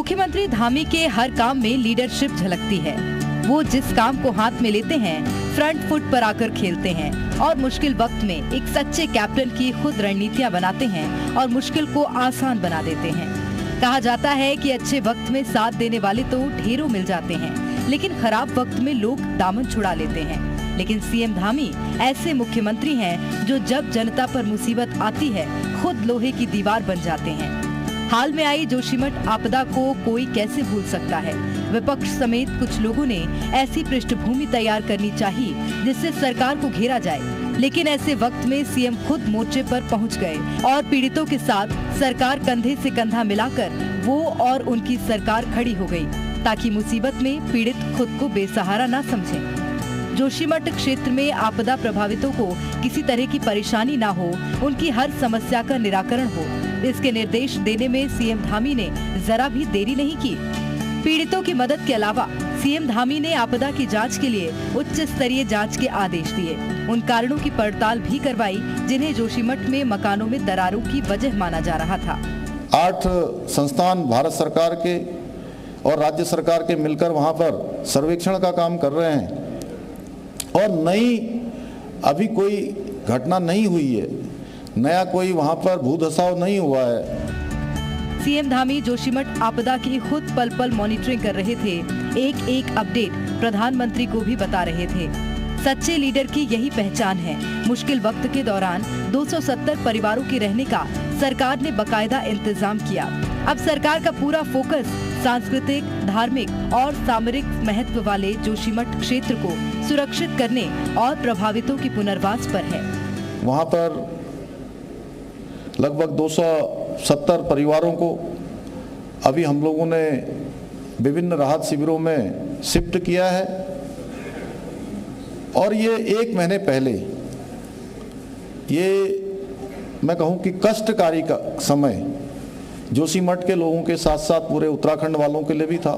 मुख्यमंत्री धामी के हर काम में लीडरशिप झलकती है। वो जिस काम को हाथ में लेते हैं फ्रंट फुट पर आकर खेलते हैं और मुश्किल वक्त में एक सच्चे कैप्टन की खुद रणनीतियां बनाते हैं और मुश्किल को आसान बना देते हैं। कहा जाता है कि अच्छे वक्त में साथ देने वाले तो ढेरों मिल जाते हैं, लेकिन खराब वक्त में लोग दामन छुड़ा लेते हैं। लेकिन सीएम धामी ऐसे मुख्यमंत्री हैं जो जब जनता पर मुसीबत आती है खुद लोहे की दीवार बन जाते हैं। हाल में आई जोशीमठ आपदा को कोई कैसे भूल सकता है। विपक्ष समेत कुछ लोगों ने ऐसी पृष्ठभूमि तैयार करनी चाहिए जिससे सरकार को घेरा जाए, लेकिन ऐसे वक्त में सीएम खुद मोर्चे पर पहुंच गए और पीड़ितों के साथ सरकार कंधे से कंधा मिलाकर वो और उनकी सरकार खड़ी हो गई, ताकि मुसीबत में पीड़ित खुद को बेसहारा न समझें। जोशीमठ क्षेत्र में आपदा प्रभावितों को किसी तरह की परेशानी न हो, उनकी हर समस्या का निराकरण हो, इसके निर्देश देने में सीएम धामी ने जरा भी देरी नहीं की। पीड़ितों की मदद के अलावा सीएम धामी ने आपदा की जांच के लिए उच्च स्तरीय जांच के आदेश दिए। उन कारणों की पड़ताल भी करवाई जिन्हें जोशीमठ में मकानों में दरारों की वजह माना जा रहा था। 8 संस्थान भारत सरकार के और राज्य सरकार के मिलकर वहां पर सर्वेक्षण का काम कर रहे हैं और नई अभी कोई घटना नहीं हुई है, नया कोई वहां पर भू धसाव नहीं हुआ है। सीएम धामी जोशीमठ आपदा की खुद पल पल मॉनिटरिंग कर रहे थे, एक एक अपडेट प्रधानमंत्री को भी बता रहे थे। सच्चे लीडर की यही पहचान है। मुश्किल वक्त के दौरान 270 परिवारों के रहने का सरकार ने बकायदा इंतजाम किया। अब सरकार का पूरा फोकस सांस्कृतिक, धार्मिक और सामरिक महत्व वाले जोशीमठ क्षेत्र को सुरक्षित करने और प्रभावितों की पुनर्वास पर है। वहाँ पर लगभग 270 परिवारों को अभी हम लोगों ने विभिन्न राहत शिविरों में शिफ्ट किया है और ये 1 महीने पहले ये मैं कहूँ कि कष्टकारी का समय जोशीमठ के लोगों के साथ साथ पूरे उत्तराखंड वालों के लिए भी था,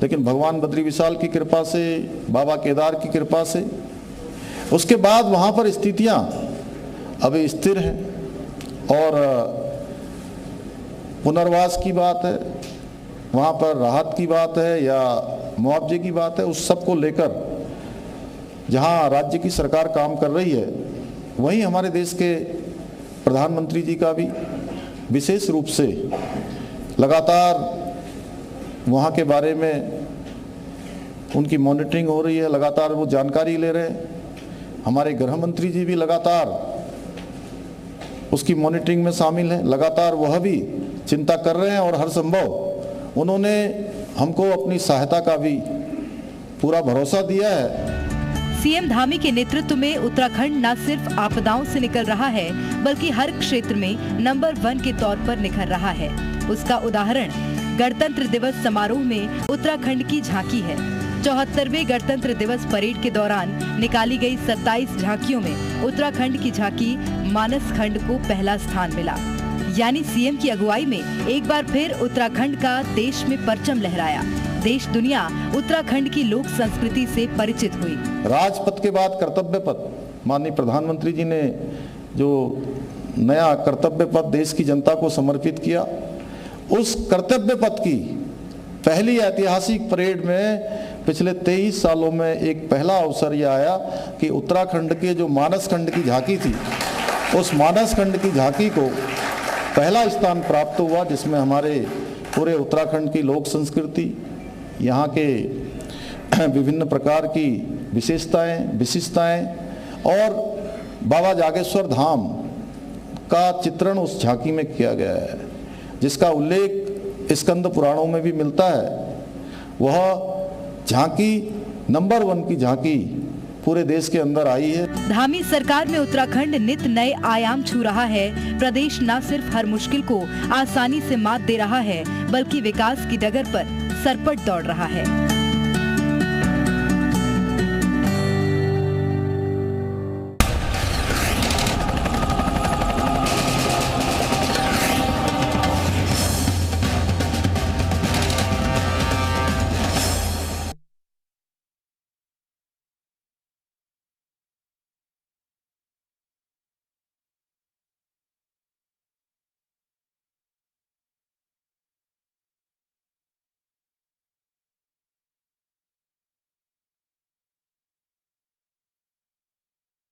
लेकिन भगवान बद्री विशाल की कृपा से, बाबा केदार की कृपा से उसके बाद वहाँ पर स्थितियाँ अभी स्थिर हैं और पुनर्वास की बात है, वहाँ पर राहत की बात है या मुआवजे की बात है, उस सब को लेकर जहाँ राज्य की सरकार काम कर रही है, वहीं हमारे देश के प्रधानमंत्री जी का भी विशेष रूप से लगातार वहाँ के बारे में उनकी मॉनिटरिंग हो रही है, लगातार वो जानकारी ले रहे हैं। हमारे गृह मंत्री जी भी लगातार उसकी मॉनिटरिंग में शामिल हैं, लगातार वह भी चिंता कर रहे हैं और हर संभव उन्होंने हमको अपनी सहायता का भी पूरा भरोसा दिया है। सीएम धामी के नेतृत्व में उत्तराखंड न सिर्फ आपदाओं से निकल रहा है, बल्कि हर क्षेत्र में नंबर 1 के तौर पर निखर रहा है। उसका उदाहरण गणतंत्र दिवस समारोह में उत्तराखंड की झांकी है। 74वें गणतंत्र दिवस परेड के दौरान निकाली गई 27 झांकियों में उत्तराखंड की झांकी मानस खंड को पहला स्थान मिला। यानी सीएम की अगुवाई में एक बार फिर उत्तराखंड का देश में परचम लहराया। देश दुनिया उत्तराखंड की लोक संस्कृति से परिचित हुई। राजपथ के बाद कर्तव्य पथ, माननीय प्रधानमंत्री जी ने जो नया कर्तव्य पथ देश की जनता को समर्पित किया, उस कर्तव्य पथ की पहली ऐतिहासिक परेड में पिछले 23 सालों में एक पहला अवसर यह आया कि उत्तराखंड के जो मानस खंड की झांकी थी, उस मानस खंड की झांकी को पहला स्थान प्राप्त हुआ, जिसमें हमारे पूरे उत्तराखंड की लोक संस्कृति, यहाँ के विभिन्न प्रकार की विशिष्टताएं और बाबा जागेश्वर धाम का चित्रण उस झांकी में किया गया है, जिसका उल्लेख स्कंद पुराणों में भी मिलता है। वह झांकी नंबर 1 की झांकी पूरे देश के अंदर आई है। धामी सरकार में उत्तराखंड नित नए आयाम छू रहा है। प्रदेश न सिर्फ हर मुश्किल को आसानी से मात दे रहा है, बल्कि विकास की डगर पर सरपट दौड़ रहा है।